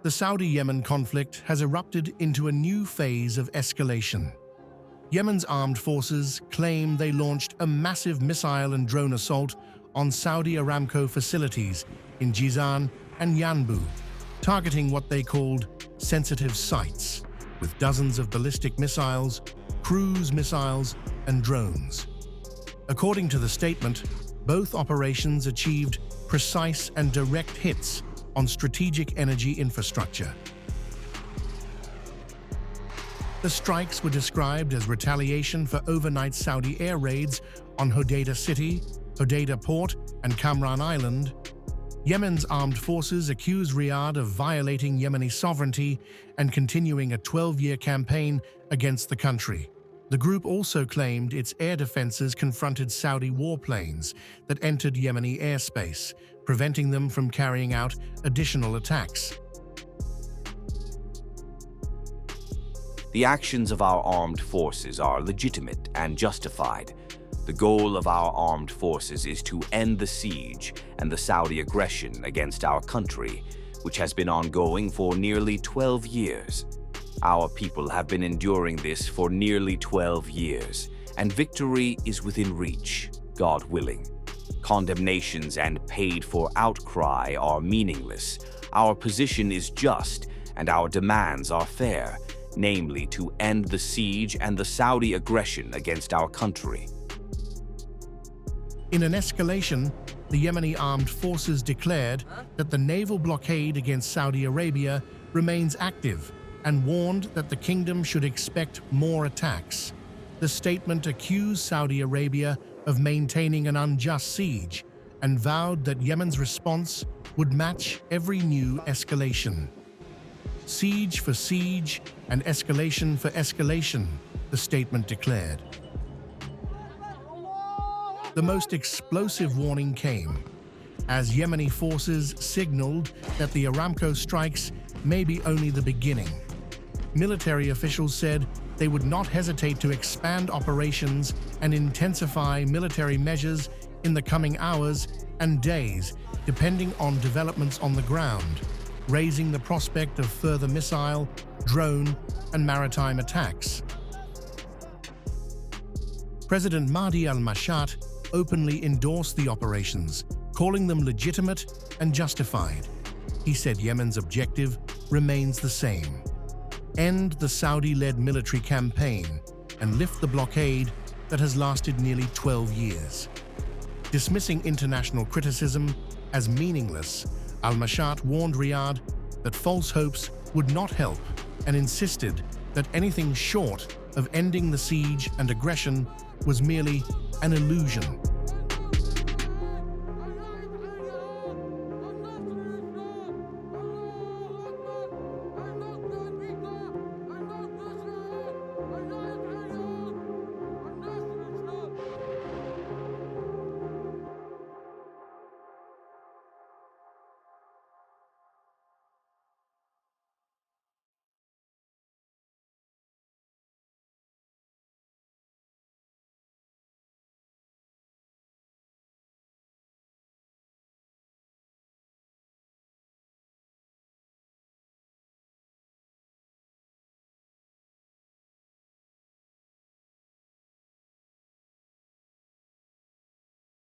The Saudi-Yemen conflict has erupted into a new phase of escalation. Yemen's armed forces claim they launched a massive missile and drone assault on Saudi Aramco facilities in Jizan and Yanbu, targeting what they called sensitive sites, with dozens of ballistic missiles, cruise missiles, and drones. According to the statement, both operations achieved precise and direct hits on strategic energy infrastructure. The strikes were described as retaliation for overnight Saudi air raids on Hodeidah City, Hodeidah Port, and Kamran Island. Yemen's armed forces accuse Riyadh of violating Yemeni sovereignty and continuing a 12-year campaign against the country. The group also claimed its air defenses confronted Saudi warplanes that entered Yemeni airspace, preventing them from carrying out additional attacks. The actions of our armed forces are legitimate and justified. The goal of our armed forces is to end the siege and the Saudi aggression against our country, which has been ongoing for nearly 12 years. Our people have been enduring this for nearly 12 years, and victory is within reach, God willing. Condemnations and paid-for outcry are meaningless. Our position is just, and our demands are fair, namely to end the siege and the Saudi aggression against our country. In an escalation, the Yemeni armed forces declared that the naval blockade against Saudi Arabia remains active and warned that the kingdom should expect more attacks. The statement accused Saudi Arabia of maintaining an unjust siege and vowed that Yemen's response would match every new escalation. Siege for siege and escalation for escalation, the statement declared. The most explosive warning came as Yemeni forces signaled that the Aramco strikes may be only the beginning. Military officials said they would not hesitate to expand operations and intensify military measures in the coming hours and days, depending on developments on the ground, raising the prospect of further missile, drone, and maritime attacks. President Mahdi al-Mashat openly endorsed the operations, calling them legitimate and justified. He said Yemen's objective remains the same: end the Saudi-led military campaign and lift the blockade that has lasted nearly 12 years. Dismissing international criticism as meaningless, al-Mashat warned Riyadh that false hopes would not help and insisted that anything short of ending the siege and aggression was merely an illusion.